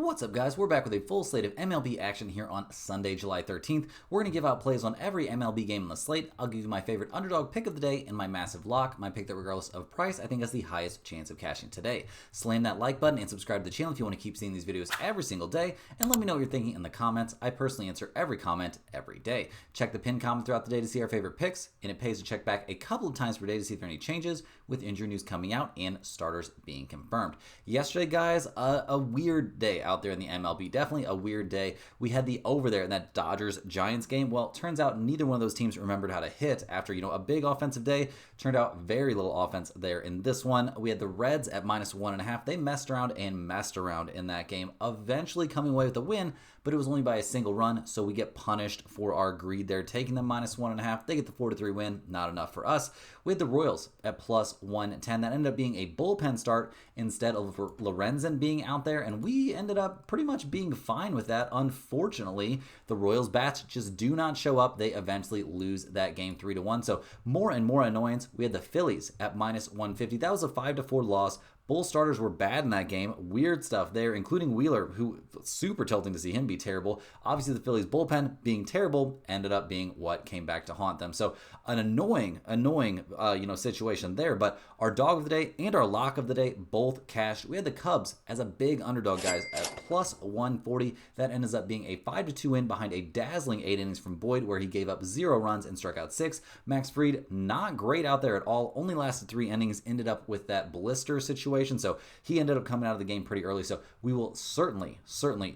What's up, guys? We're back with a full slate of MLB action here on Sunday, July 13th. We're going to give out plays on every MLB game on the slate. I'll give you my favorite underdog pick of the day and my massive lock, my pick that regardless of price, I think has the highest chance of cashing today. Slam that like button and subscribe to the channel if you want to keep seeing these videos every single day, and let me know what you're thinking in the comments. I personally answer every comment every day. Check the pinned comment throughout the day to see our favorite picks, and it pays to check back a couple of times per day to see if there are any changes with injury news coming out and starters being confirmed. Yesterday, guys, a weird day out there in the MLB. Definitely a weird day. We had the over there in that Dodgers-Giants game. Well, it turns out neither one of those teams remembered how to hit after, a big offensive day. Turned out very little offense there in this one. We had the Reds at -1.5. They messed around in that game, eventually coming away with the win, but it was only by a single run, so we get punished for our greed there, taking them -1.5. They get the 4-3 win. Not enough for us. We had the Royals at +110. That ended up being a bullpen start instead of Lorenzen being out there, and we ended up pretty much being fine with that. Unfortunately, the Royals bats just do not show up. They eventually lose that game 3-1. So more and more annoyance. We had the Phillies at -150. That was a 5-4 loss. Bull starters were bad in that game. Weird stuff there, including Wheeler, who super tilting to see him be terrible. Obviously, the Phillies bullpen being terrible ended up being what came back to haunt them. So an annoying situation there. But our dog of the day and our lock of the day both cashed. We had the Cubs as a big underdog, guys, at +140. That ends up being a 5-2 win behind a dazzling 8 innings from Boyd, where he gave up 0 runs and struck out 6. Max Fried, not great out there at all. Only lasted 3 innings. Ended up with that blister situation. So he ended up coming out of the game pretty early. So we will certainly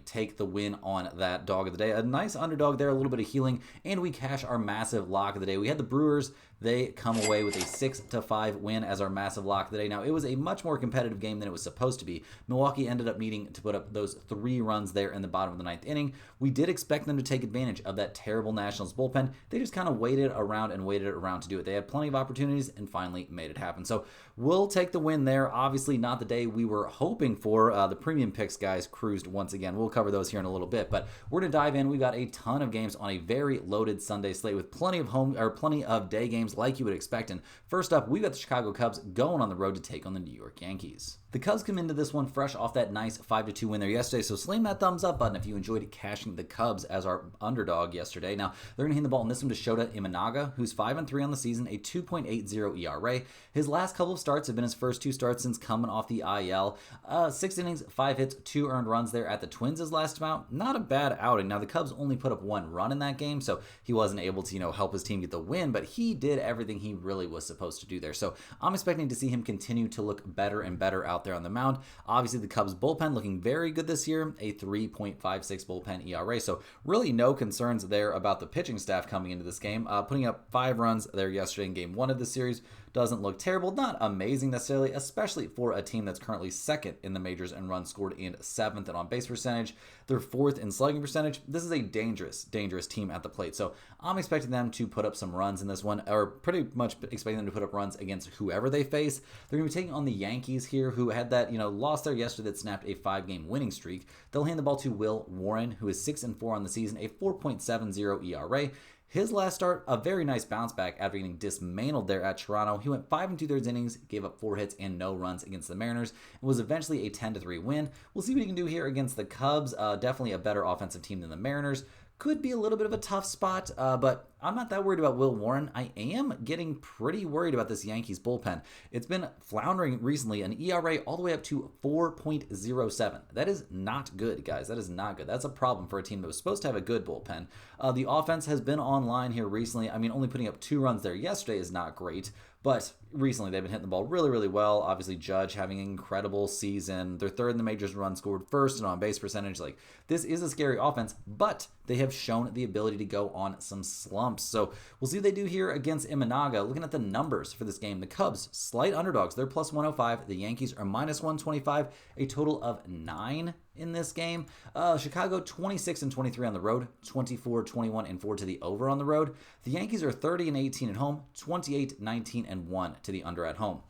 take the win on that dog of the day. A nice underdog there, a little bit of healing, and we cash our massive lock of the day. We had the Brewers. They come away with a 6-5 win as our massive lock of the day. Now, it was a much more competitive game than it was supposed to be. Milwaukee ended up needing to put up those 3 runs there in the bottom of the 9th inning. We did expect them to take advantage of that terrible Nationals bullpen. They just kind of waited around to do it. They had plenty of opportunities and finally made it happen. So we'll take the win there. Obviously, not the day we were hoping for. The premium picks, guys, cruised once again. We'll cover those here in a little bit, but we're going to dive in. We've got a ton of games on a very loaded Sunday slate with plenty of day games like you would expect. And first up, we've got the Chicago Cubs going on the road to take on the New York Yankees. The Cubs come into this one fresh off that nice 5-2 win there yesterday, so slam that thumbs up button if you enjoyed cashing the Cubs as our underdog yesterday. Now, they're going to hand the ball in this one to Shota Imanaga, who's 5-3 on the season, a 2.80 ERA. His last couple of starts have been his first 2 starts since coming off the IL. 6 innings, 5 hits, 2 earned runs there at the Twins his last out. Not a bad outing. Now, the Cubs only put up 1 run in that game, so he wasn't able to, help his team get the win, but he did everything he really was supposed to do there. So I'm expecting to see him continue to look better and better out there on the mound. Obviously, the Cubs bullpen looking very good this year, a 3.56 bullpen ERA. So really no concerns there about the pitching staff coming into this game. Putting up 5 runs there yesterday in game 1 of the series doesn't look terrible. Not amazing necessarily, especially for a team that's currently 2nd in the majors in runs scored and 7th in on-base percentage. They're 4th in slugging percentage. This is a dangerous team at the plate. So I'm expecting them to put up some runs in this one, or pretty much expecting them to put up runs against whoever they face. They're going to be taking on the Yankees here, who had that, loss there yesterday that snapped a 5-game winning streak. They'll hand the ball to Will Warren, who is 6-4 on the season, a 4.70 ERA. His last start, a very nice bounce back after getting dismantled there at Toronto. He went 5 2/3 innings, gave up 4 hits and no runs against the Mariners, and was eventually a 10-3 win. We'll see what he can do here against the Cubs. Definitely a better offensive team than the Mariners. Could be a little bit of a tough spot, but I'm not that worried about Will Warren. I am getting pretty worried about this Yankees bullpen. It's been floundering recently, an ERA all the way up to 4.07. That is not good, guys. That is not good. That's a problem for a team that was supposed to have a good bullpen. The offense has been online here recently. I mean, only putting up 2 runs there yesterday is not great, but recently they've been hitting the ball really, really well. Obviously, Judge having an incredible season. They're 3rd in the majors in runs scored, 1st in on-base percentage. This is a scary offense, but they have shown the ability to go on some slumps. So we'll see what they do here against Imanaga. Looking at the numbers for this game, the Cubs, slight underdogs. They're +105. The Yankees are -125, a total of 9 in this game. Chicago 26-23 on the road, 24-21-4 to the over on the road. The Yankees are 30-18 at home, 28-19-1 to the under at home.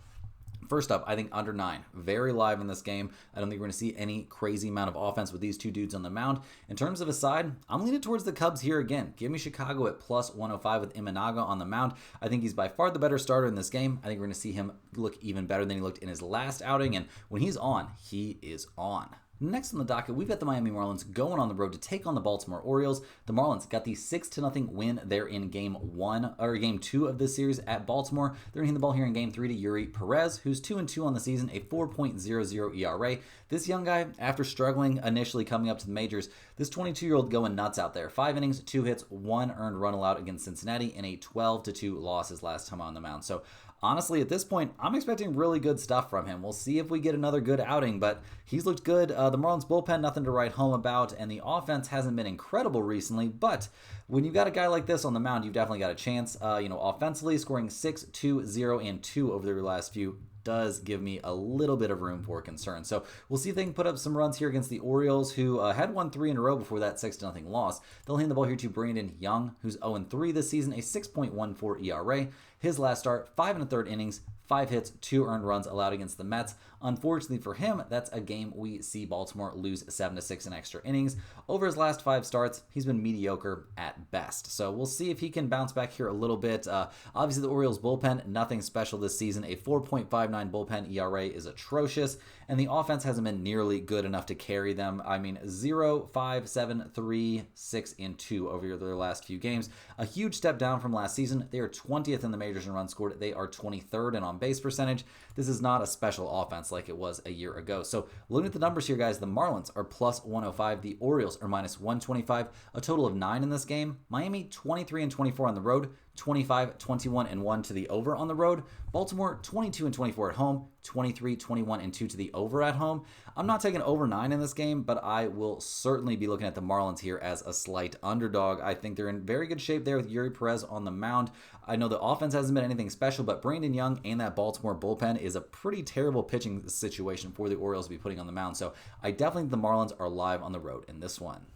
First up, I think under 9. Very live in this game. I don't think we're going to see any crazy amount of offense with these 2 dudes on the mound. In terms of a side, I'm leaning towards the Cubs here again. Give me Chicago at +105 with Imanaga on the mound. I think he's by far the better starter in this game. I think we're going to see him look even better than he looked in his last outing. And when he's on, he is on. Next on the docket, we've got the Miami Marlins going on the road to take on the Baltimore Orioles. The Marlins got the 6-0 win there in game 2 of this series at Baltimore. They're hitting the ball here in game 3 to Yuri Perez, who's 2-2 on the season, a 4.00 ERA. This young guy, after struggling initially coming up to the majors, this 22-year-old going nuts out there. 5 innings, 2 hits, 1 earned run allowed against Cincinnati in a 12-2 loss his last time on the mound. So honestly, at this point, I'm expecting really good stuff from him. We'll see if we get another good outing, but he's looked good. The Marlins bullpen, nothing to write home about, and the offense hasn't been incredible recently, but when you've got a guy like this on the mound, you've definitely got a chance. Offensively, scoring 6, 2, 0, and 2 over their last few does give me a little bit of room for concern. So we'll see if they can put up some runs here against the Orioles, who had won 3 in a row before that 6-0 loss. They'll hand the ball here to Brandon Young, who's 0-3 this season, a 6.14 ERA. His last start, 5 1/3 innings, 5 hits, 2 earned runs allowed against the Mets. Unfortunately for him, that's a game we see Baltimore lose 7-6 in extra innings. Over his last 5 starts, he's been mediocre at best. So we'll see if he can bounce back here a little bit. Obviously, the Orioles bullpen, nothing special this season. A 4.59 bullpen ERA is atrocious, and the offense hasn't been nearly good enough to carry them. 0, 5, 7, 3, 6, and 2 over their last few games. A huge step down from last season. They are 20th in the majors in runs scored. They are 23rd in on-base percentage. This is not a special offense like it was a year ago. So looking at the numbers here, guys, the Marlins are plus 105. The Orioles are minus 125. A total of 9 in this game. Miami 23-24 on the road. 25, 21, and 1 to the over on the road. Baltimore 22 and 24 at home, 23, 21, and 2 to the over at home. I'm not taking over 9 in this game, but I will certainly be looking at the Marlins here as a slight underdog. I think they're in very good shape there with Yuri Perez on the mound. I know the offense hasn't been anything special, but Brandon Young and that Baltimore bullpen is a pretty terrible pitching situation for the Orioles to be putting on the mound. So I definitely think the Marlins are live on the road in this one.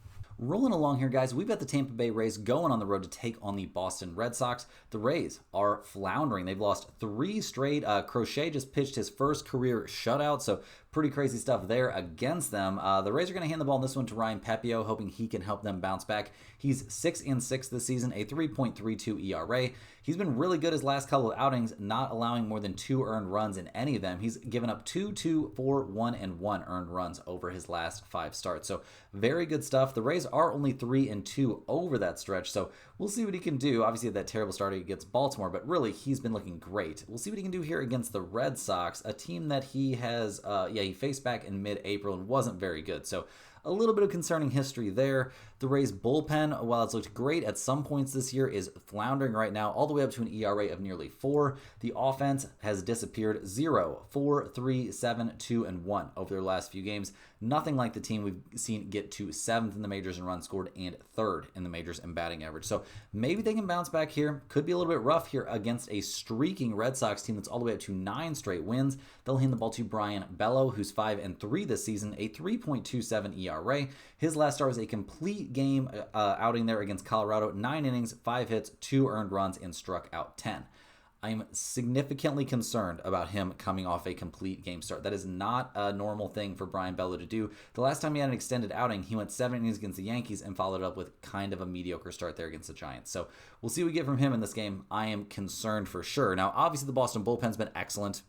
Rolling along here, guys, we've got the Tampa Bay Rays going on the road to take on the Boston Red Sox. The Rays are floundering. They've lost 3 straight. Crochet just pitched his first career shutout, so pretty crazy stuff there against them. The Rays are going to hand the ball in this one to Ryan Pepiot, hoping he can help them bounce back. He's 6-6 this season, a 3.32 ERA. He's been really good his last couple of outings, not allowing more than 2 earned runs in any of them. He's given up 2, 2, 4, 1, and 1 earned runs over his last 5 starts. So very good stuff. The Rays are only 3-2 over that stretch, so we'll see what he can do. Obviously, that terrible start against Baltimore, but really, he's been looking great. We'll see what he can do here against the Red Sox, a team that he has, he faced back in mid-April and wasn't very good. So a little bit of concerning history there. The Rays bullpen, while it's looked great at some points this year, is floundering right now, all the way up to an ERA of nearly 4. The offense has disappeared 0, 4, 3, 7, 2, and 1 over their last few games. Nothing like the team we've seen get to 7th in the majors in runs scored and 3rd in the majors in batting average. So maybe they can bounce back here. Could be a little bit rough here against a streaking Red Sox team that's all the way up to 9 straight wins. They'll hand the ball to Brian Bello, who's 5-3 this season, a 3.27 ERA. His last start was a complete game outing there against Colorado. 9 innings, 5 hits, 2 earned runs, and struck out 10. I'm significantly concerned about him coming off a complete game start. That is not a normal thing for Brian Bello to do. The last time he had an extended outing, he went 7 innings against the Yankees and followed up with kind of a mediocre start there against the Giants. So we'll see what we get from him in this game. I am concerned for sure. Now, obviously, the Boston bullpen's been excellent.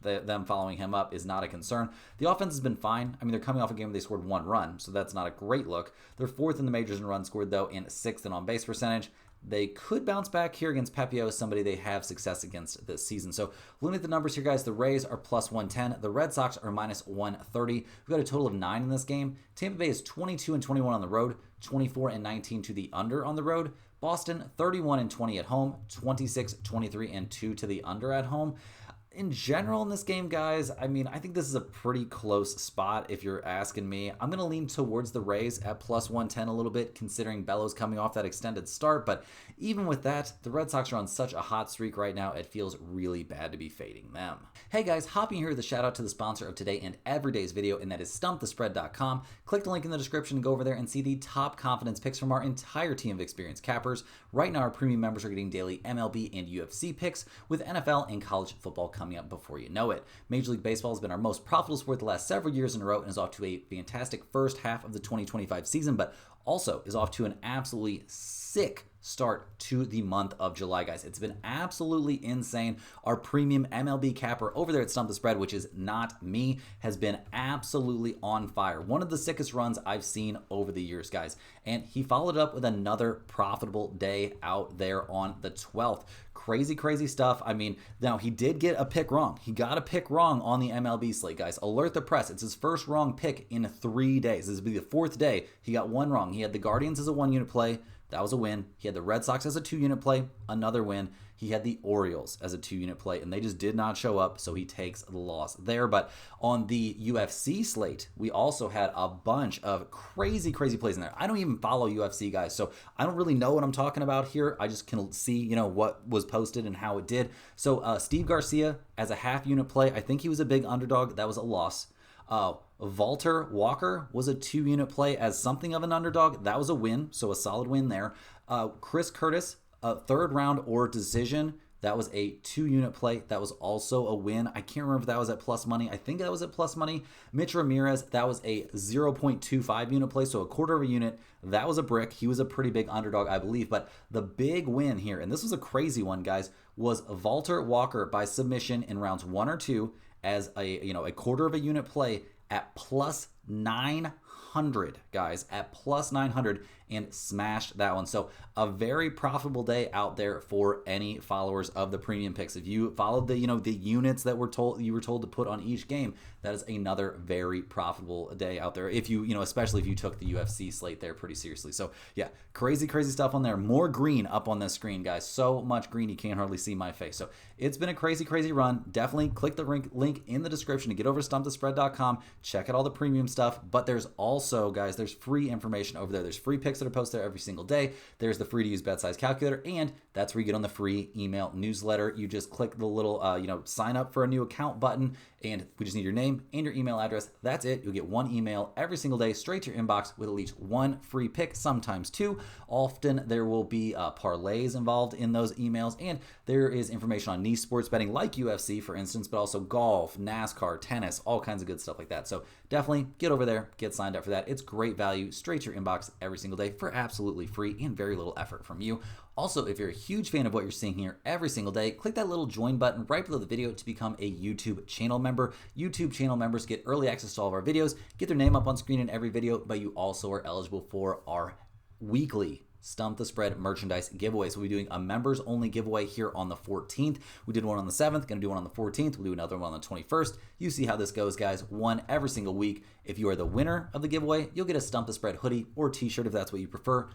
Them following him up is not a concern. The offense has been fine. They're coming off a game where they scored 1 run, so that's not a great look. They're 4th in the majors in runs scored, though, and 6th in on-base percentage. They could bounce back here against Pepiot, somebody they have success against this season. So looking at the numbers here, guys, the Rays are plus 110. The Red Sox are minus 130. We've got a total of 9 in this game. Tampa Bay is 22-21 on the road, 24-19 to the under on the road. Boston, 31-20 at home, 26-23 and 2 to the under at home. In general in this game, guys, I think this is a pretty close spot if you're asking me. I'm going to lean towards the Rays at plus 110 a little bit, considering Bello's coming off that extended start. But even with that, the Red Sox are on such a hot streak right now, it feels really bad to be fading them. Hey guys, hopping here with a shout out to the sponsor of today and every day's video, and that is StumpTheSpread.com. Click the link in the description and go over there and see the top confidence picks from our entire team of experienced cappers. Right now, our premium members are getting daily MLB and UFC picks, with NFL and college football coming up before you know it. Major League Baseball has been our most profitable sport the last several years in a row and is off to a fantastic first half of the 2025 season, but also is off to an absolutely sick start to the month of July, guys. It's been absolutely insane. Our premium MLB capper over there at Stump The Spread, which is not me, has been absolutely on fire. One of the sickest runs I've seen over the years, guys. And he followed up with another profitable day out there on the 12th. Crazy, crazy stuff. I mean, now he did get a pick wrong. He got a pick wrong on the MLB slate, guys. Alert the press. It's his first wrong pick in 3 days. This will be the 4th day. He got one wrong. He had the Guardians as a 1-unit play. That was a win. He had the Red Sox as a 2-unit play. Another win. He had the Orioles as a 2-unit play, and they just did not show up, so he takes the loss there. But on the UFC slate, we also had a bunch of crazy, crazy plays in there. I don't even follow UFC, guys, so I don't really know what I'm talking about here. I just can see, what was posted and how it did. So Steve Garcia as a half-unit play, I think he was a big underdog. That was a loss. Valter Walker was a 2-unit play as something of an underdog. That was a win, so a solid win there. Chris Curtis, a 3rd round or decision. That was a 2-unit play. That was also a win. I can't remember if that was at plus money. I think that was at plus money. Mitch Ramirez, that was a 0.25 unit play, so a quarter of a unit. That was a brick. He was a pretty big underdog, I believe. But the big win here, and this was a crazy one, guys, was Valter Walker by submission in rounds 1 or 2 as a quarter of a unit play at plus 900, guys, at plus 900, and smashed that one. So a very profitable day out there for any followers of the premium picks. If you followed the units that you were told to put on each game, that is another very profitable day out there. If you especially if you took the UFC slate there pretty seriously. So yeah, crazy, crazy stuff on there. More green up on this screen, guys. So much green you can't hardly see my face. So it's been a crazy, crazy run. Definitely click the link in the description to get over to stumpthespread.com. Check out all the premium stuff. But there's also, guys, there's free information over there. There's free picks that are posted there every single day. There's the free to use bet size calculator, and that's where you get on the free email newsletter. You just click the little sign up for a new account button, and we just need your name and your email address. That's it. You'll get one email every single day straight to your inbox with at least one free pick, sometimes two. Often there will be parlays involved in those emails, and there is information on niche sports betting like UFC, for instance, but also golf, NASCAR, tennis, all kinds of good stuff like that. So definitely get over there, get signed up for that. It's great value straight to your inbox every single day for absolutely free and very little effort from you. Also, if you're a huge fan of what you're seeing here every single day, click that little join button right below the video to become a YouTube channel member. YouTube channel members get early access to all of our videos, get their name up on screen in every video, but you also are eligible for our weekly Stump the Spread merchandise giveaway. So we'll be doing a members only giveaway here on the 14th. We did one on the 7th, going to do one on the 14th. We'll do another one on the 21st. You see how this goes, guys. One every single week. If you are the winner of the giveaway, you'll get a Stump the Spread hoodie or t-shirt if that's what you prefer,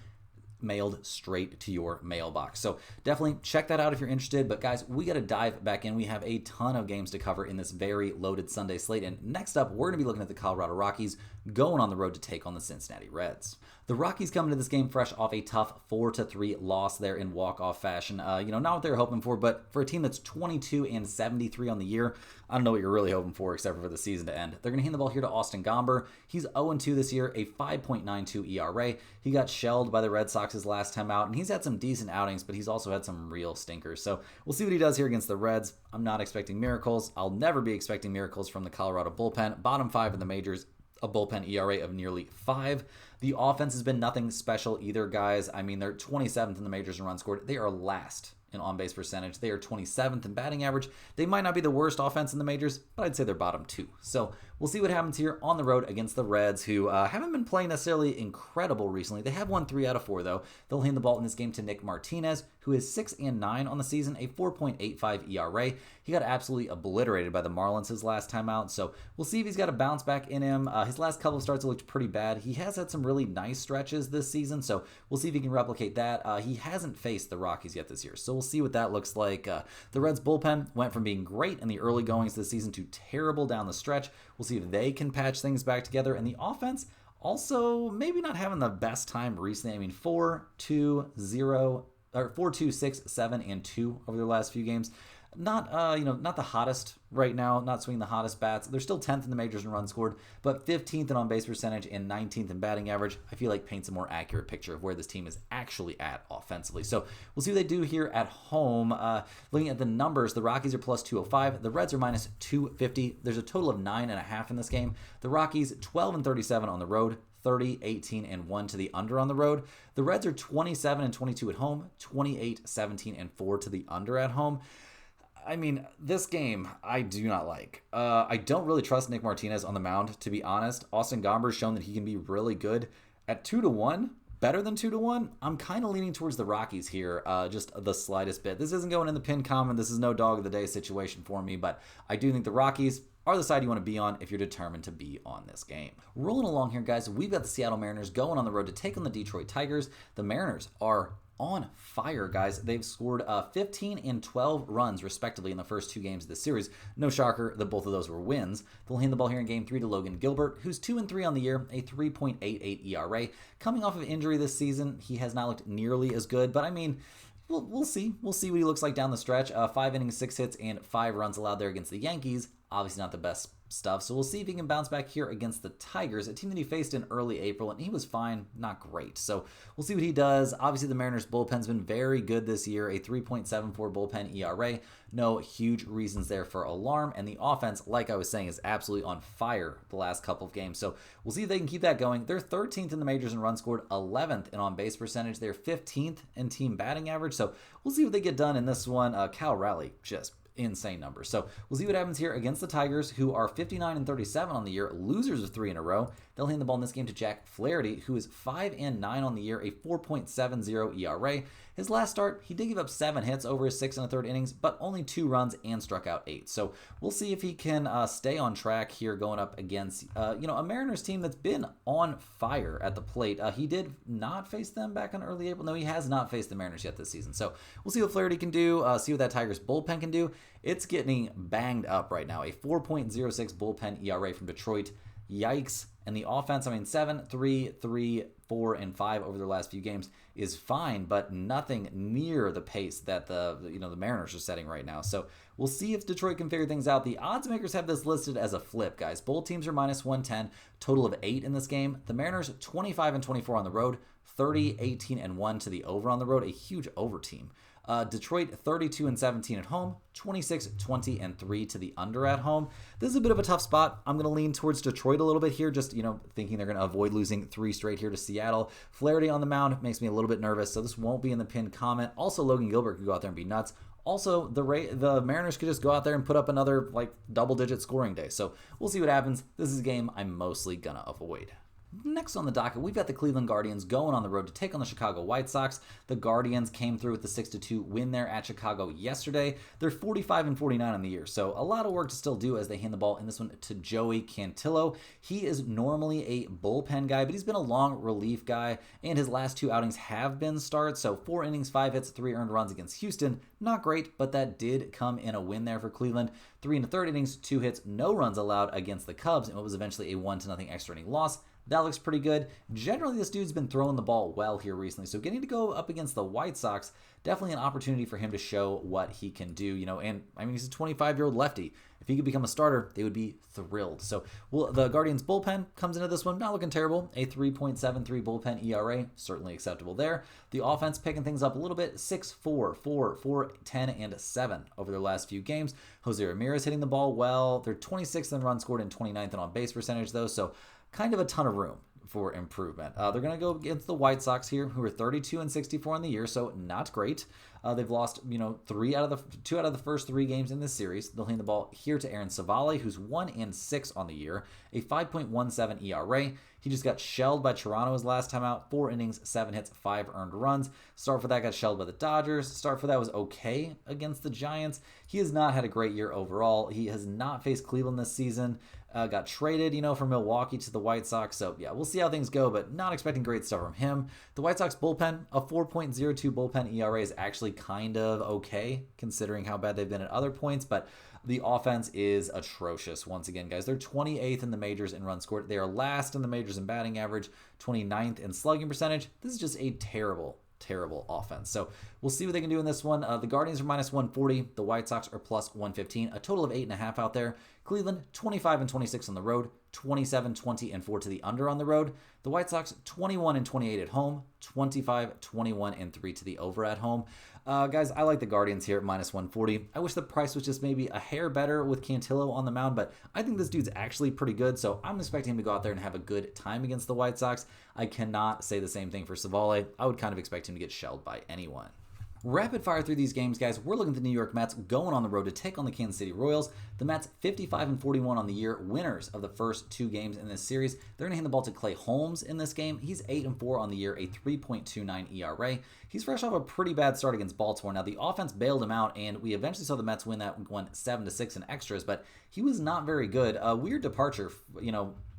mailed straight to your mailbox. So definitely check that out if you're interested. But guys, we got to dive back in. We have a ton of games to cover in this very loaded Sunday slate. And next up, we're going to be looking at the Colorado Rockies going on the road to take on the Cincinnati Reds. The Rockies come into this game fresh off a tough 4-3 loss there in walk-off fashion. Not what they were hoping for, but for a team that's 22-73 on the year, I don't know what you're really hoping for except for the season to end. They're going to hand the ball here to Austin Gomber. He's 0-2 this year, a 5.92 ERA. He got shelled by the Red Sox his last time out, and he's had some decent outings, but he's also had some real stinkers. So we'll see what he does here against the Reds. I'm not expecting miracles. I'll never be expecting miracles from the Colorado bullpen. Bottom 5 in the majors, a bullpen ERA of nearly 5. The offense has been nothing special either, guys. I mean, they're 27th in the majors in runs scored. They are last in on-base percentage. They are 27th in batting average. They might not be the worst offense in the majors, but I'd say they're bottom 2. So we'll see what happens here on the road against the Reds, who haven't been playing necessarily incredible recently. They have won 3 out of 4, though. They'll hand the ball in this game to Nick Martinez, who is 6-9 on the season, a 4.85 ERA. He got absolutely obliterated by the Marlins his last time out, so we'll see if he's got a bounce back in him. His last couple of starts looked pretty bad. He has had some really nice stretches this season, so we'll see if he can replicate that. He hasn't faced the Rockies yet this year, so we'll see what that looks like. The Reds bullpen went from being great in the early goings this season to terrible down the stretch. We'll see if they can patch things back together, and the offense also maybe not having the best time recently. I mean, 4-2, 6, 7, and 2 over their last few games. Not not the hottest right now, not swinging the hottest bats. They're still 10th in the majors in runs scored, but 15th in on-base percentage and 19th in batting average. I feel like paints a more accurate picture of where this team is actually at offensively. So we'll see what they do here at home. Looking at the numbers, the Rockies are plus 205. The Reds are minus 250. There's a total of 9.5 in this game. The Rockies 12-37 on the road, 30, 18, and 1 to the under on the road. The Reds are 27 and 22 at home, 28, 17, and 4 to the under at home. I mean, this game, I do not like. I don't really trust Nick Martinez on the mound, to be honest. Austin Gomber's shown that he can be really good. At 2-1, better than 2-1, I'm kind of leaning towards the Rockies here, just the slightest bit. This isn't going in the pin comment. This is no dog of the day situation for me, but I do think the Rockies are the side you want to be on if you're determined to be on this game. Rolling along here, guys, we've got the Seattle Mariners going on the road to take on the Detroit Tigers. The Mariners are on fire, guys. They've scored 15 and 12 runs, respectively, in the first 2 games of this series. No shocker that both of those were wins. They'll hand the ball here in Game 3 to Logan Gilbert, who's 2-3 on the year, a 3.88 ERA. Coming off of injury this season, he has not looked nearly as good, but I mean, we'll see. We'll see what he looks like down the stretch. 5 innings, 6 hits, and 5 runs allowed there against the Yankees. Obviously not the best stuff, so we'll see if he can bounce back here against the Tigers, a team that he faced in early April, and he was fine, not great. So we'll see what he does. Obviously, the Mariners' bullpen's been very good this year, a 3.74 bullpen ERA. No huge reasons there for alarm, and the offense, like I was saying, is absolutely on fire the last couple of games. So we'll see if they can keep that going. They're 13th in the majors in runs scored, 11th in on-base percentage. They're 15th in team batting average, so we'll see what they get done in this one. Cal Raleigh, just insane numbers. So we'll see what happens here against the Tigers, who are 59 and 37 on the year, losers of 3 in a row. They'll hand the ball in this game to Jack Flaherty, who is 5 and 9 on the year, a 4.70 ERA. His last start, he did give up 7 hits over his 6 1/3 innings, but only 2 runs and struck out 8. So we'll see if he can stay on track here going up against a Mariners team that's been on fire at the plate. He did not face them back in early April. No, he has not faced the Mariners yet this season. So we'll see what Flaherty can do, see what that Tigers bullpen can do. It's getting banged up right now, a 4.06 bullpen ERA from Detroit. Yikes. And the offense, 7, 3, 3, 4, and 5 over their last few games is fine, but nothing near the pace that the Mariners are setting right now. So we'll see if Detroit can figure things out. The odds makers have this listed as a flip, guys. Both teams are minus 110, total of 8 in this game. The Mariners 25 and 24 on the road, 30, 18, and 1 to the over on the road, a huge over team. Detroit 32 and 17 at home, 26, 20, and 3 to the under at home. This is a bit of a tough spot. I'm going to lean towards Detroit a little bit here, just thinking they're going to avoid losing 3 straight here to Seattle. Flaherty on the mound makes me a little bit nervous, so this won't be in the pinned comment. Also, Logan Gilbert could go out there and be nuts. Also, the Mariners could just go out there and put up another double-digit scoring day. So we'll see what happens. This is a game I'm mostly going to avoid. Next on the docket, we've got the Cleveland Guardians going on the road to take on the Chicago White Sox. The Guardians came through with the 6-2 win there at Chicago yesterday. They're 45 and 49 on the year, so a lot of work to still do as they hand the ball in this one to Joey Cantillo. He is normally a bullpen guy, but he's been a long relief guy, and his last 2 outings have been starts, so 4 innings, 5 hits, 3 earned runs against Houston. Not great, but that did come in a win there for Cleveland. 3 1/3 innings, 2 hits, no runs allowed against the Cubs, and what was eventually a 1-0 extra inning loss. That looks pretty good. Generally, this dude's been throwing the ball well here recently, so getting to go up against the White Sox, definitely an opportunity for him to show what he can do, and he's a 25-year-old lefty. If he could become a starter, they would be thrilled. So the Guardians bullpen comes into this one, not looking terrible. A 3.73 bullpen ERA, certainly acceptable there. The offense picking things up a little bit, 6-4, 4, 10, and 7 over their last few games. Jose Ramirez hitting the ball well. They're 26th in runs scored and 29th in on-base percentage, though, so kind of a ton of room for improvement. They're going to go against the White Sox here, who are 32 and 64 on the year, so not great. They've lost, 2 out of the first 3 games in this series. They'll hand the ball here to Aaron Savali, who's 1 and 6 on the year, a 5.17 ERA. He just got shelled by Toronto his last time out. 4 innings, 7 hits, 5 earned runs. Start for that got shelled by the Dodgers. Start for that was okay against the Giants. He has not had a great year overall. He has not faced Cleveland this season. Got traded, from Milwaukee to the White Sox. So, yeah, we'll see how things go, but not expecting great stuff from him. The White Sox bullpen, a 4.02 bullpen ERA is actually kind of okay, considering how bad they've been at other points, but the offense is atrocious once again, guys. They're 28th in the majors in runs scored. They are last in the majors in batting average, 29th in slugging percentage. This is just a terrible offense. So we'll see what they can do in this one. The Guardians are minus 140. The White Sox are plus 115. A total of 8.5 out there. Cleveland, 25 and 26 on the road, 27, 20, and 4 to the under on the road. The White Sox, 21 and 28 at home, 25, 21, and 3 to the over at home. Guys, I like the Guardians here at minus 140. I wish the price was just maybe a hair better with Cantillo on the mound, but I think this dude's actually pretty good, so I'm expecting him to go out there and have a good time against the White Sox. I cannot say the same thing for Savale. I would kind of expect him to get shelled by anyone. Rapid fire through these games, guys. We're looking at the New York Mets going on the road to take on the Kansas City Royals. The Mets 55 and 41 on the year, winners of the first 2 games in this series. They're going to hand the ball to Clay Holmes in this game. He's 8 and 4 on the year, a 3.29 ERA. He's fresh off a pretty bad start against Baltimore. Now the offense bailed him out, and we eventually saw the Mets win that one 7-6 in extras, but he was not very good. A weird departure,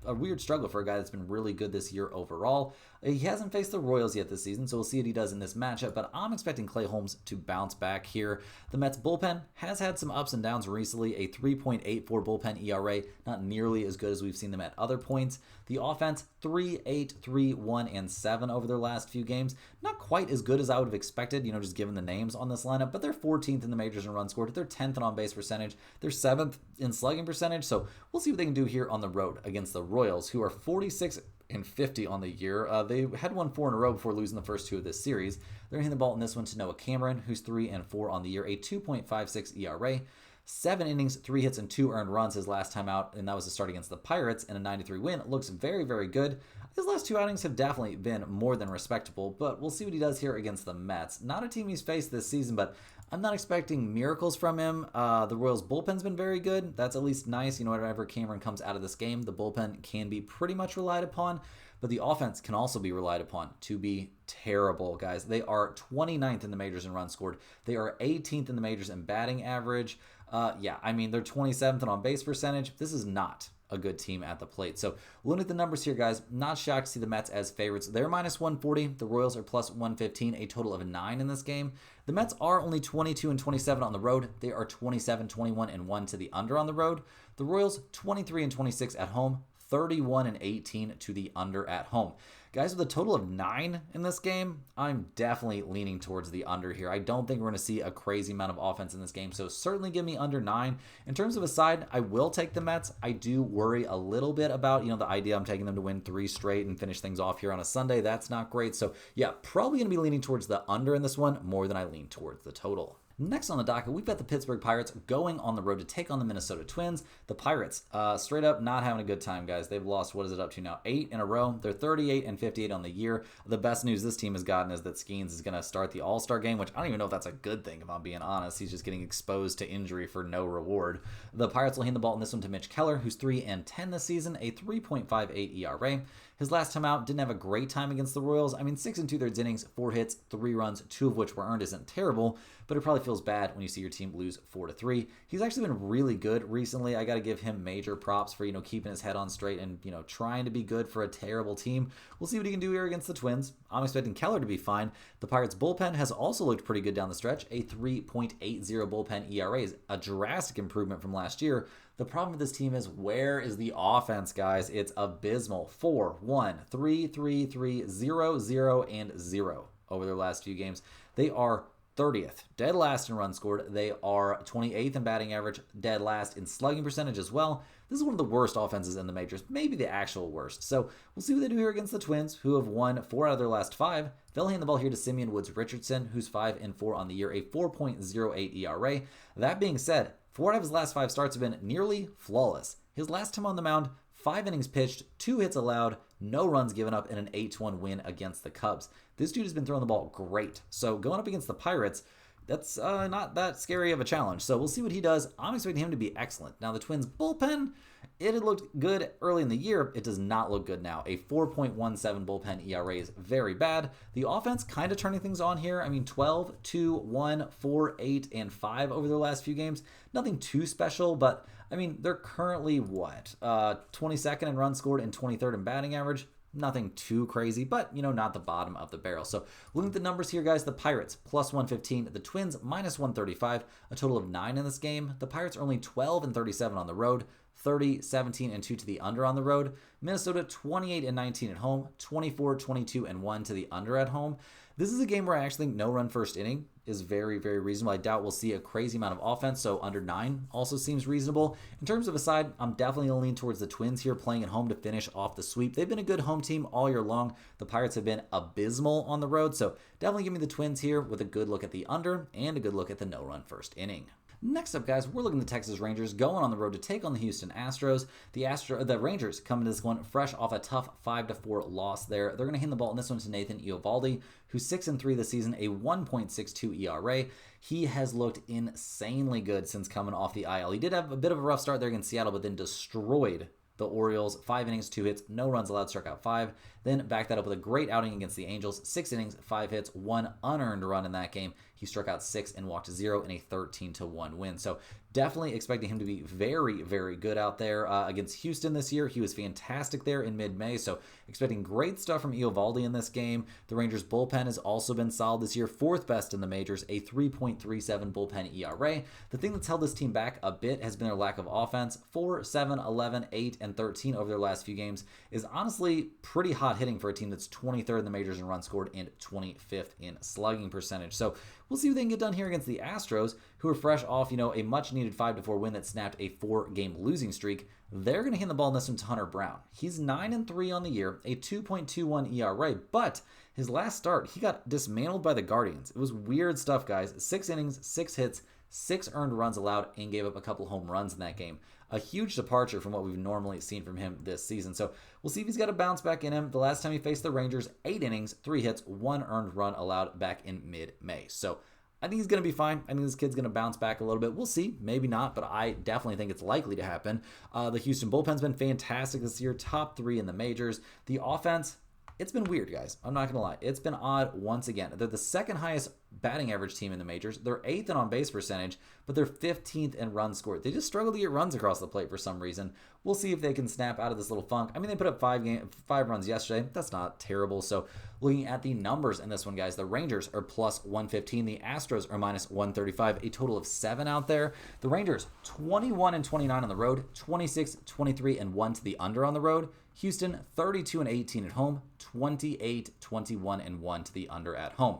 a weird struggle for a guy that's been really good this year overall. He hasn't faced the Royals yet this season, so we'll see what he does in this matchup, but I'm expecting Clay Holmes to bounce back here. The Mets bullpen has had some ups and downs recently, a 3.84 bullpen ERA, not nearly as good as we've seen them at other points. The offense, 3-8, 3-1, and 7 over their last few games. Not quite as good as I would have expected, just given the names on this lineup, but they're 14th in the majors in runs scored. They're 10th in on-base percentage. They're 7th in slugging percentage, so we'll see what they can do here on the road against the Royals, who are 46 and 50 on the year. They had won 4 in a row before losing the first 2 of this series. They're hitting the ball in this one to Noah Cameron, who's 3 and 4 on the year, a 2.56 ERA. 7 innings, 3 hits, and 2 earned runs his last time out, and that was a start against the Pirates in a 93 win. Looks very, very good. His last 2 outings have definitely been more than respectable, but we'll see what he does here against the Mets. Not a team he's faced this season, but I'm not expecting miracles from him. The Royals' bullpen's been very good. That's at least nice. Whenever Cameron comes out of this game, the bullpen can be pretty much relied upon, but the offense can also be relied upon to be terrible, guys. They are 29th in the majors in runs scored. They are 18th in the majors in batting average. They're 27th in on-base percentage. This is not a good team at the plate. So looking at the numbers here, guys, not shocked to see the Mets as favorites. They're minus 140. The Royals are plus 115, a total of 9 in this game. The Mets are only 22 and 27 on the road. They are 27, 21, and 1 to the under on the road. The Royals 23 and 26 at home, 31 and 18 to the under at home. Guys, with a total of 9 in this game, I'm definitely leaning towards the under here. I don't think we're going to see a crazy amount of offense in this game, so certainly give me under 9. In terms of a side, I will take the Mets. I do worry a little bit about, the idea I'm taking them to win 3 straight and finish things off here on a Sunday. That's not great. So, yeah, probably going to be leaning towards the under in this one more than I lean towards the total. Next on the docket, we've got the Pittsburgh Pirates going on the road to take on the Minnesota Twins. The Pirates, straight up not having a good time, guys. They've lost, what is it up to now? 8 in a row. They're 38 and 58 on the year. The best news this team has gotten is that Skeens is going to start the All-Star game, which I don't even know if that's a good thing, if I'm being honest. He's just getting exposed to injury for no reward. The Pirates will hand the ball in this one to Mitch Keller, who's 3 and 10 this season, a 3.58 ERA. His last time out didn't have a great time against the Royals. 6 and 2/3 innings, 4 hits, 3 runs, 2 of which were earned isn't terrible, but it probably feels bad when you see your team lose 4-3. He's actually been really good recently. I got to give him major props for, keeping his head on straight and, trying to be good for a terrible team. We'll see what he can do here against the Twins. I'm expecting Keller to be fine. The Pirates bullpen has also looked pretty good down the stretch. A 3.80 bullpen ERA is a drastic improvement from last year. The problem with this team is, where is the offense, guys? It's abysmal. 4-1, 3-3-3, 0-0, and 0 over their last few games. They are 30th, dead last in runs scored. They are 28th in batting average, dead last in slugging percentage as well. This is one of the worst offenses in the majors, maybe the actual worst. So we'll see what they do here against the Twins, who have won 4 out of their last 5. They'll hand the ball here to Simeon Woods Richardson, who's 5 and 4 on the year, a 4.08 ERA. That being said, 4 out of his last 5 starts have been nearly flawless. His last time on the mound, 5 innings pitched, 2 hits allowed, no runs given up, in an 8-1 win against the Cubs. This dude has been throwing the ball great. So going up against the Pirates, that's not that scary of a challenge. So we'll see what he does. I'm expecting him to be excellent. Now the Twins bullpen, it had looked good early in the year. It does not look good now. A 4.17 bullpen ERA is very bad. The offense kind of turning things on here. 12, 2, 1, 4, 8, and 5 over their last few games. Nothing too special, but they're currently 22nd in runs scored and 23rd in batting average. Nothing too crazy, but, not the bottom of the barrel. So looking at the numbers here, guys, the Pirates plus 115, the Twins minus 135, a total of 9 in this game. The Pirates are only 12 and 37 on the road, 30, 17, and 2 to the under on the road. Minnesota 28 and 19 at home, 24, 22, and 1 to the under at home. This is a game where I actually think no run first inning is very, very reasonable. I doubt we'll see a crazy amount of offense, so under 9 also seems reasonable. In terms of a side, I'm definitely going to lean towards the Twins here, playing at home to finish off the sweep. They've been a good home team all year long. The Pirates have been abysmal on the road, so definitely give me the Twins here with a good look at the under and a good look at the no-run first inning. Next up, guys, we're looking at the Texas Rangers going on the road to take on the Houston Astros. The Rangers come into this one fresh off a tough 5-4 loss there. They're going to hand the ball in this one to Nathan Eovaldi, who's 6-3 this season, a 1.62 ERA. He has looked insanely good since coming off the IL. He did have a bit of a rough start there against Seattle, but then destroyed the Orioles. 5 innings, 2 hits, no runs allowed, struck out 5. Then back that up with a great outing against the Angels. 6 innings, 5 hits, 1 unearned run in that game. He struck out 6 and walked 0 in a 13-1 win. So definitely expecting him to be very, very good out there against Houston this year. He was fantastic there in mid-May, so expecting great stuff from Eovaldi in this game. The Rangers' bullpen has also been solid this year, 4th best in the majors, a 3.37 bullpen ERA. The thing that's held this team back a bit has been their lack of offense. 4, 7, 11, 8, and 13 over their last few games is honestly pretty hot hitting for a team that's 23rd in the majors in runs scored and 25th in slugging percentage. So we'll see what they can get done here against the Astros, who are fresh off, a much-needed 5-4 win that snapped a 4-game losing streak. They're going to hand the ball in this one to Hunter Brown. He's 9-3 on the year, a 2.21 ERA, but his last start, he got dismantled by the Guardians. It was weird stuff, guys. 6 innings, 6 hits, 6 earned runs allowed, and gave up a couple home runs in that game. A huge departure from what we've normally seen from him this season. So we'll see if he's got a bounce back in him. The last time he faced the Rangers, 8 innings, 3 hits, 1 earned run allowed back in mid-May. So I think he's going to be fine. I think this kid's going to bounce back a little bit. We'll see. Maybe not, but I definitely think it's likely to happen. The Houston bullpen's been fantastic this year, top 3 in the majors. The offense, it's been weird, guys. I'm not going to lie. It's been odd once again. They're the 2nd highest batting average team in the majors. They're 8th in on-base percentage, but they're 15th in runs scored. They just struggle to get runs across the plate for some reason. We'll see if they can snap out of this little funk. I mean, they put up 5 runs yesterday. That's not terrible. So looking at the numbers in this one, guys, the Rangers are plus 115. The Astros are minus 135. A total of 7 out there. The Rangers, 21-29 on the road, 26-23-1 to the under on the road. Houston, 32-18 at home, 28-21-1 to the under at home.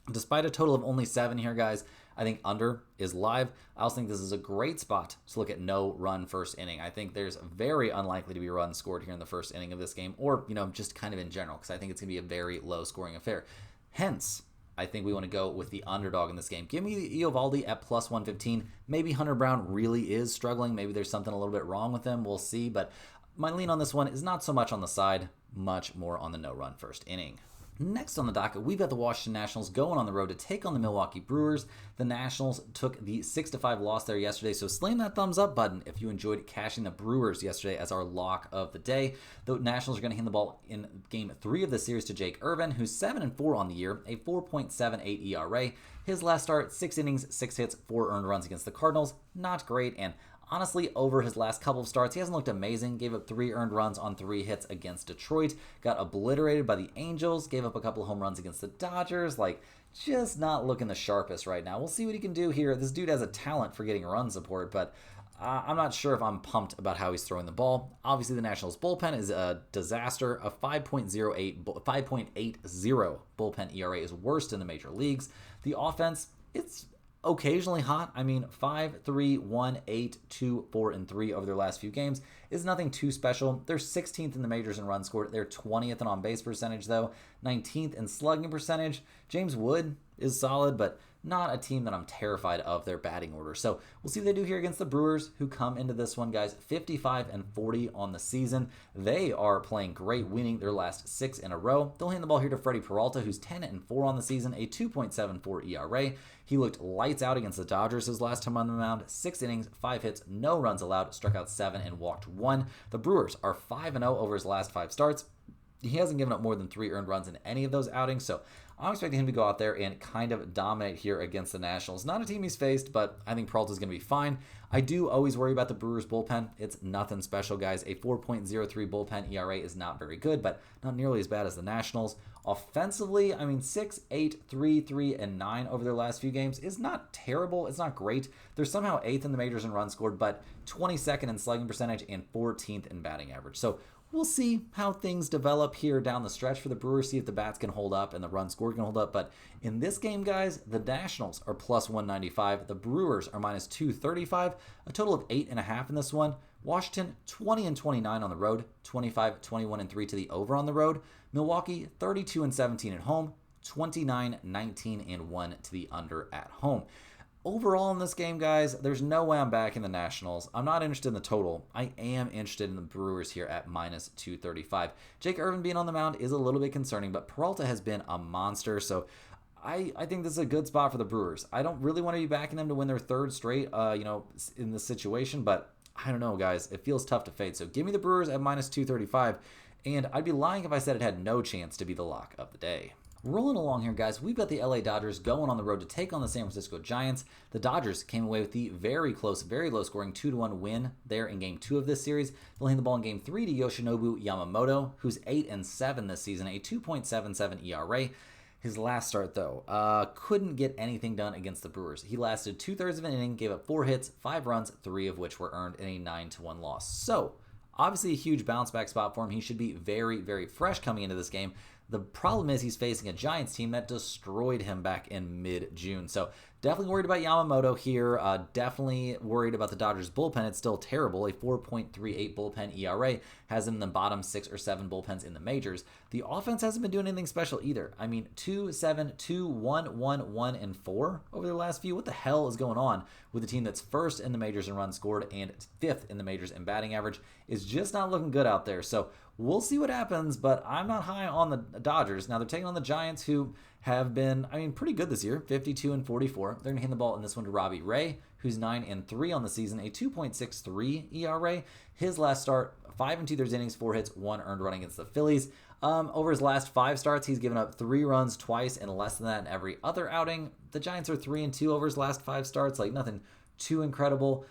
Despite a total of only 7 here, guys, I think under is live. I also think this is a great spot to look at no run first inning. I think there's very unlikely to be runs scored here in the first inning of this game, or, just kind of in general, because I think it's going to be a very low scoring affair. Hence, I think we want to go with the underdog in this game. Give me Eovaldi at plus 115. Maybe Hunter Brown really is struggling. Maybe there's something a little bit wrong with him. We'll see, but my lean on this one is not so much on the side, much more on the no run first inning. Next on the docket, we've got the Washington Nationals going on the road to take on the Milwaukee Brewers. The Nationals took the 6-5 loss there yesterday, so slam that thumbs up button if you enjoyed cashing the Brewers yesterday as our lock of the day. The Nationals are going to hand the ball in Game 3 of the series to Jake Irvin, who's 7-4 on the year, a 4.78 ERA. His last start, 6 innings, 6 hits, 4 earned runs against the Cardinals. Not great, and honestly, over his last couple of starts, he hasn't looked amazing. Gave up 3 earned runs on 3 hits against Detroit. Got obliterated by the Angels. Gave up a couple of home runs against the Dodgers. Just not looking the sharpest right now. We'll see what he can do here. This dude has a talent for getting run support, but I'm not sure if I'm pumped about how he's throwing the ball. Obviously, the Nationals bullpen is a disaster. A 5.80 bullpen ERA is worst in the major leagues. The offense, it's occasionally hot. 5, 3, 1, 8, 2, 4, and 3 over their last few games is nothing too special. They're 16th in the majors in runs scored. They're 20th in on-base percentage, though. 19th in slugging percentage. James Wood is solid, but not a team that I'm terrified of their batting order. So we'll see what they do here against the Brewers, who come into this one, guys, 55-40 on the season. They are playing great, winning their last 6 in a row. They'll hand the ball here to Freddie Peralta, who's 10-4 on the season, a 2.74 ERA. He looked lights out against the Dodgers his last time on the mound. 6 innings, 5 hits, no runs allowed, struck out 7 and walked 1. The Brewers are 5-0 over his last 5 starts. He hasn't given up more than 3 earned runs in any of those outings, so I'm expecting him to go out there and kind of dominate here against the Nationals. Not a team he's faced, but I think Peralta's going to be fine. I do always worry about the Brewers bullpen. It's nothing special, guys. A 4.03 bullpen ERA is not very good, but not nearly as bad as the Nationals. Offensively, 6, 8, 3, 3, and 9 over their last few games is not terrible. It's not great. They're somehow 8th in the majors in runs scored, but 22nd in slugging percentage and 14th in batting average. So we'll see how things develop here down the stretch for the Brewers, see if the bats can hold up and the run score can hold up. But in this game, guys, the Nationals are plus 195. The Brewers are minus 235. A total of 8.5 in this one. Washington, 20-29 on the road. 25-21-3 to the over on the road. Milwaukee, 32-17 at home. 29-19-1 to the under at home. Overall in this game, guys, there's no way I'm backing the Nationals. I'm not interested in the total. I am interested in the Brewers here at minus 235. Jake Irvin being on the mound is a little bit concerning, but Peralta has been a monster, so I think this is a good spot for the Brewers. I don't really want to be backing them to win their third straight, in this situation, but I don't know, guys. It feels tough to fade. So give me the Brewers at minus 235, and I'd be lying if I said it had no chance to be the lock of the day. Rolling along here, guys, we've got the LA Dodgers going on the road to take on the San Francisco Giants. The Dodgers came away with the very close, very low-scoring 2-1 win there in Game 2 of this series. They'll hand the ball in Game 3 to Yoshinobu Yamamoto, who's 8-7 this season, a 2.77 ERA. His last start, though, couldn't get anything done against the Brewers. He lasted 2/3 of an inning, gave up 4 hits, 5 runs, 3 of which were earned in a 9-1 loss. So, obviously a huge bounce-back spot for him. He should be very, very fresh coming into this game. The problem is he's facing a Giants team that destroyed him back in mid-June. So definitely worried about Yamamoto here. Definitely worried about the Dodgers bullpen. It's still terrible. A 4.38 bullpen ERA has him in the bottom 6 or 7 bullpens in the majors. The offense hasn't been doing anything special either. I mean, 2-7, 2-1, 1-1, and 4 over the last few. What the hell is going on with a team that's first in the majors in runs scored and 5th in the majors in batting average? Is just not looking good out there. So we'll see what happens, but I'm not high on the Dodgers. Now they're taking on the Giants, who have been, pretty good this year, 52-44. They're going to hand the ball in this one to Robbie Ray, who's 9-3 on the season, a 2.63 ERA. His last start, 5 2/3 innings, 4 hits, 1 earned run against the Phillies. Over his last 5 starts, he's given up 3 runs twice and less than that in every other outing. The Giants are 3-2 over his last 5 starts, like nothing too incredible.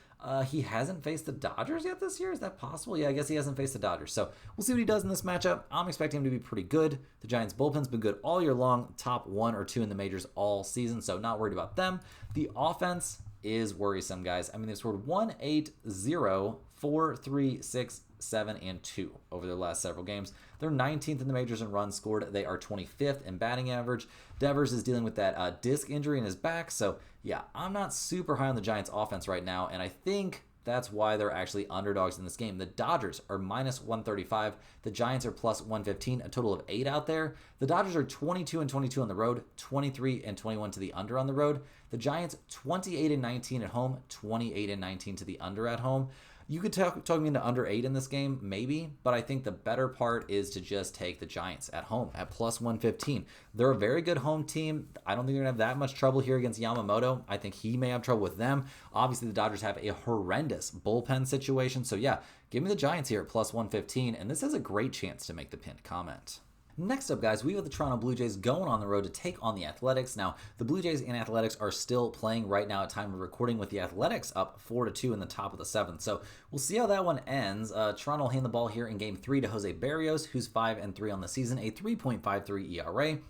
He hasn't faced the Dodgers yet this year. Is that possible? Yeah, I guess he hasn't faced the Dodgers. So we'll see what he does in this matchup. I'm expecting him to be pretty good. The Giants' bullpen's been good all year long, top 1 or 2 in the majors all season, so not worried about them. The offense is worrisome, guys. They've scored 1-8-0, 4-3-6, 7, and 2 over their last several games. They're 19th in the majors in runs scored. They are 25th in batting average. Devers is dealing with that disc injury in his back. So, yeah, I'm not super high on the Giants' offense right now, and I think that's why they're actually underdogs in this game. The Dodgers are minus 135. The Giants are plus 115, a total of 8 out there. The Dodgers are 22-22 on the road, 23-21 to the under on the road. The Giants 28-19 at home, 28-19 to the under at home. You could talk me into under 8 in this game, maybe, but I think the better part is to just take the Giants at home at plus 115. They're a very good home team. I don't think they're going to have that much trouble here against Yamamoto. I think he may have trouble with them. Obviously, the Dodgers have a horrendous bullpen situation. So, yeah, give me the Giants here at plus 115, and this has a great chance to make the pinned comment. Next up, guys, we have the Toronto Blue Jays going on the road to take on the Athletics. Now, the Blue Jays and Athletics are still playing right now at time of recording, with the Athletics up 4-2 in the top of the 7th. So we'll see how that one ends. Toronto will hand the ball here in Game 3 to Jose Barrios, who's 5-3 on the season, a 3.53 ERA.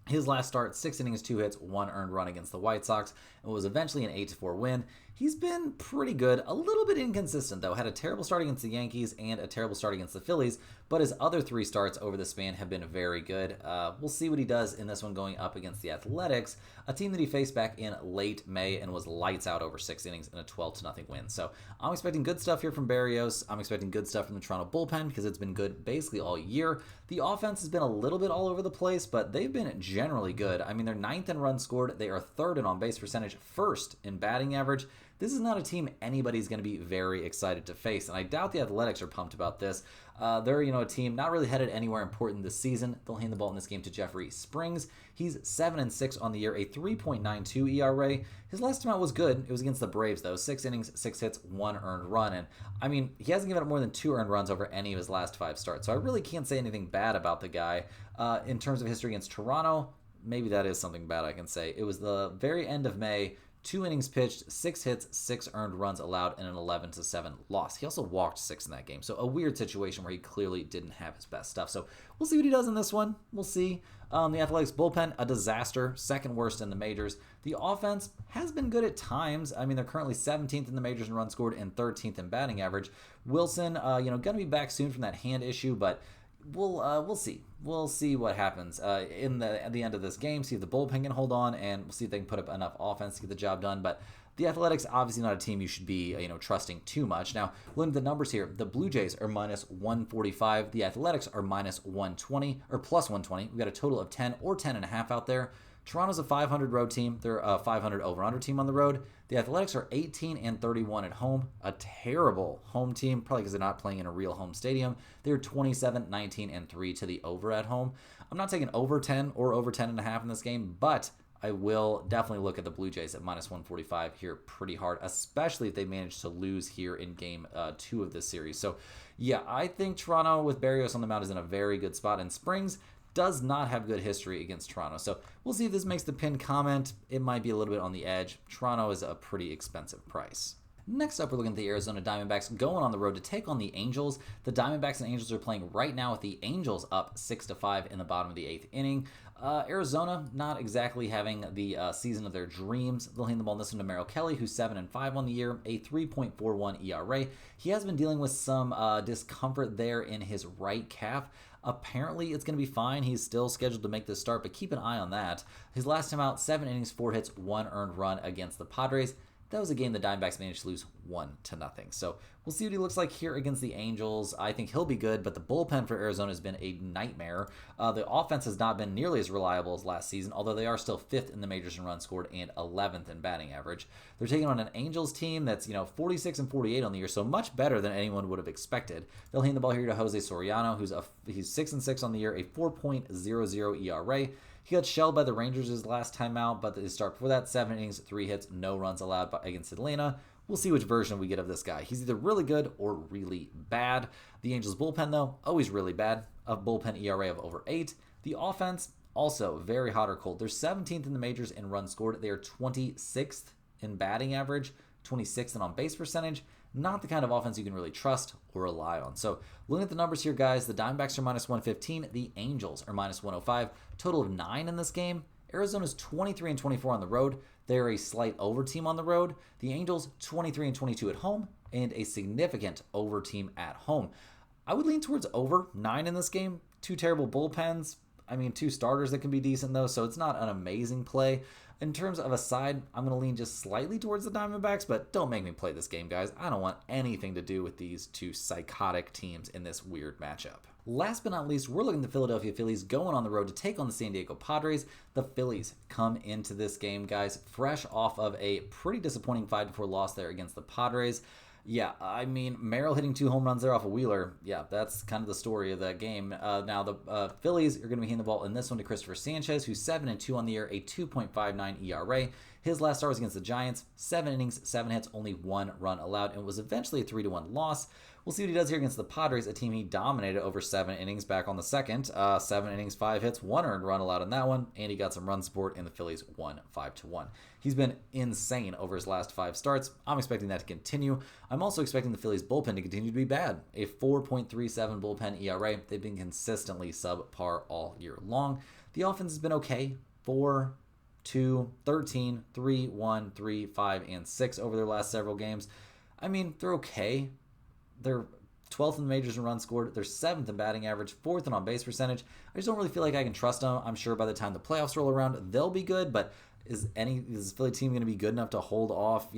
His last start, 6 innings, 2 hits, 1 earned run against the White Sox, and was eventually an 8-4 win. He's been pretty good, a little bit inconsistent though. Had a terrible start against the Yankees and a terrible start against the Phillies, but his other 3 starts over the span have been very good. We'll see what he does in this one going up against the Athletics, a team that he faced back in late May and was lights out over 6 innings in a 12-0 win. So I'm expecting good stuff here from Barrios. I'm expecting good stuff from the Toronto bullpen because it's been good basically all year. The offense has been a little bit all over the place, but they've been generally good. They're 9th in runs scored. They are 3rd in on-base percentage, 1st in batting average. This is not a team anybody's going to be very excited to face, and I doubt the Athletics are pumped about this. They're a team not really headed anywhere important this season. They'll hand the ball in this game to Jeffrey Springs. He's 7-6 on the year, a 3.92 ERA. His last time out was good. It was against the Braves, though. 6 innings, 6 hits, 1 earned run. And, he hasn't given up more than 2 earned runs over any of his last 5 starts. So I really can't say anything bad about the guy. In terms of history against Toronto, maybe that is something bad I can say. It was the very end of May. 2 innings pitched, 6 hits, 6 earned runs allowed, and an 11-7 loss. He also walked 6 in that game, so a weird situation where he clearly didn't have his best stuff. So we'll see what he does in this one. We'll see. The Athletics bullpen, a disaster, second worst in the majors. The offense has been good at times. I mean, they're currently 17th in the majors in runs scored and 13th in batting average. Wilson, going to be back soon from that hand issue, but we'll see. We'll see what happens at the end of this game. See if the bullpen can hold on, and we'll see if they can put up enough offense to get the job done. But the Athletics, obviously not a team you should be trusting too much. Now, looking at the numbers here, the Blue Jays are minus 145. The Athletics are minus 120 or plus 120. We've got a total of 10 or 10.5 out there. Toronto's a 500 road team. They're a 500 over-under team on the road. The Athletics are 18 and 31 at home. A terrible home team, probably because they're not playing in a real home stadium. They're 27, 19, and 3 to the over at home. I'm not taking over 10 or over 10.5 in this game, but I will definitely look at the Blue Jays at minus 145 here pretty hard, especially if they manage to lose here in game 2 of this series. So, yeah, I think Toronto with Berrios on the mound is in a very good spot, and Springs does not have good history against Toronto. So we'll see if this makes the pinned comment. It might be a little bit on the edge. Toronto is a pretty expensive price. Next up, we're looking at the Arizona Diamondbacks going on the road to take on the Angels. The Diamondbacks and Angels are playing right now with the Angels up 6-5 in the bottom of the 8th inning. Arizona not exactly having the season of their dreams. They'll hand the ball in this one to Merrill Kelly, who's 7-5 on the year, a 3.41 ERA. He has been dealing with some discomfort there in his right calf. Apparently, it's going to be fine. He's still scheduled to make this start, but keep an eye on that. His last time out, 7 innings, 4 hits, 1 earned run against the Padres. That was a game the Diamondbacks managed to lose 1-0. So we'll see what he looks like here against the Angels. I think he'll be good, but the bullpen for Arizona has been a nightmare. The offense has not been nearly as reliable as last season, although they are still 5th in the majors in runs scored and 11th in batting average. They're taking on an Angels team that's 46 and 48 on the year, so much better than anyone would have expected. They'll hand the ball here to Jose Soriano, he's 6-6 on the year, a 4.00 ERA. He got shelled by the Rangers his last time out, but his start before that, 7 innings, 3 hits, no runs allowed against Atlanta. We'll see which version we get of this guy. He's either really good or really bad. The Angels bullpen, though, always really bad. A bullpen ERA of over 8. The offense, also very hot or cold. They're 17th in the majors in runs scored. They are 26th in batting average, 26th in on-base percentage. Not the kind of offense you can really trust or rely on. So looking at the numbers here, guys, the Diamondbacks are minus 115. The Angels are minus 105. Total of 9 in this game. Arizona's 23 and 24 on the road. They're a slight over team on the road. The Angels 23 and 22 at home and a significant over team at home. I would lean towards over 9 in this game. 2 terrible bullpens. 2 starters that can be decent though, so it's not an amazing play. In terms of a side, I'm going to lean just slightly towards the Diamondbacks, but don't make me play this game, guys. I don't want anything to do with these 2 psychotic teams in this weird matchup. Last but not least, we're looking at the Philadelphia Phillies going on the road to take on the San Diego Padres. The Phillies come into this game, guys, fresh off of a pretty disappointing 5-4 loss there against the Padres. Yeah, Merrill hitting 2 home runs there off a Wheeler. Yeah, that's kind of the story of that game. Now, the Phillies are going to be handing the ball in this one to Christopher Sanchez, who's 7-2 on the year, a 2.59 ERA. His last start was against the Giants, 7 innings, 7 hits, only 1 run allowed, and it was eventually a 3-1 loss. We'll see what he does here against the Padres, a team he dominated over 7 innings back on the second. 7 innings, 5 hits, 1 earned run allowed in that one, and he got some run support, and the Phillies won 5-1. He's been insane over his last 5 starts. I'm expecting that to continue. I'm also expecting the Phillies bullpen to continue to be bad. A 4.37 bullpen ERA. They've been consistently subpar all year long. The offense has been okay. 4, 2, 13, 3, 1, 3, 5, and 6 over their last several games. They're okay. They're 12th in the majors in runs scored. They're 7th in batting average, 4th in on-base percentage. I just don't really feel like I can trust them. I'm sure by the time the playoffs roll around, they'll be good, but is this Philly team going to be good enough to hold off,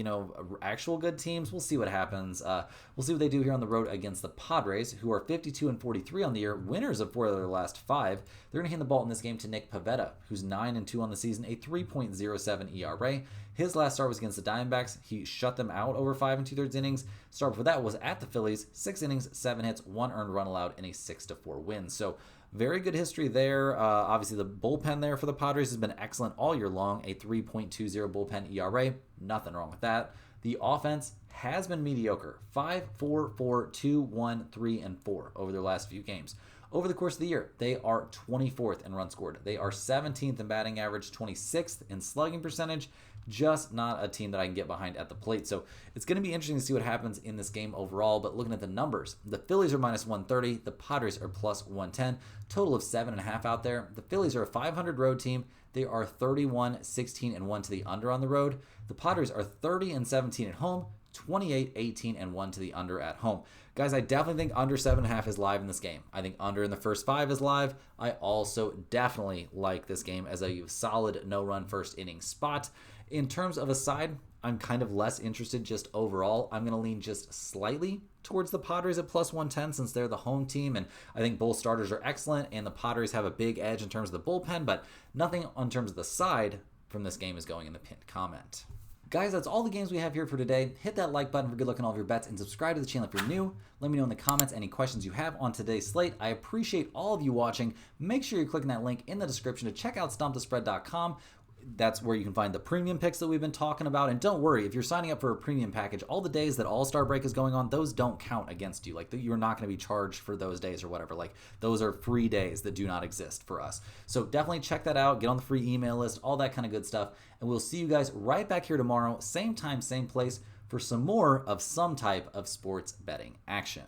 actual good teams? We'll see what happens. We'll see what they do here on the road against the Padres, who are 52 and 43 on the year, winners of 4 of their last 5. They're going to hand the ball in this game to Nick Pivetta, who's 9-2 on the season, a 3.07 ERA. His last start was against the Diamondbacks. He shut them out over 5 2/3 innings. Start before that was at the Phillies, 6 innings, 7 hits, 1 earned run allowed, and a 6-4 win. So very good history there. Obviously, the bullpen there for the Padres has been excellent all year long, a 3.20 bullpen ERA. Nothing wrong with that. The offense has been mediocre, 5, 4, 4, 2, 1, 3, and 4 over their last few games. Over the course of the year, they are 24th in runs scored. They are 17th in batting average, 26th in slugging percentage. Just not a team that I can get behind at the plate. So it's going to be interesting to see what happens in this game overall. But looking at the numbers, the Phillies are minus 130. The Padres are plus 110. Total of 7.5 out there. The Phillies are a 500 road team. They are 31-16-1 to the under on the road. The Padres are 30-17 at home. 28-18-1 to the under at home. Guys, I definitely think under 7.5 is live in this game. I think under in the first 5 is live. I also definitely like this game as a solid no-run first inning spot. In terms of a side, I'm kind of less interested just overall. I'm going to lean just slightly towards the Padres at plus 110 since they're the home team, and I think both starters are excellent, and the Padres have a big edge in terms of the bullpen, but nothing in terms of the side from this game is going in the pinned comment. Guys, that's all the games we have here for today. Hit that like button for good luck on all of your bets and subscribe to the channel if you're new. Let me know in the comments any questions you have on today's slate. I appreciate all of you watching. Make sure you're clicking that link in the description to check out StumpTheSpread.com. That's where you can find the premium picks that we've been talking about. And don't worry, if you're signing up for a premium package, all the days that All-Star break is going on, those don't count against you. Like, you're not going to be charged for those days or whatever. Like, those are free days that do not exist for us. So definitely check that out. Get on the free email list, all that kind of good stuff. And we'll see you guys right back here tomorrow, same time, same place, for some more of some type of sports betting action.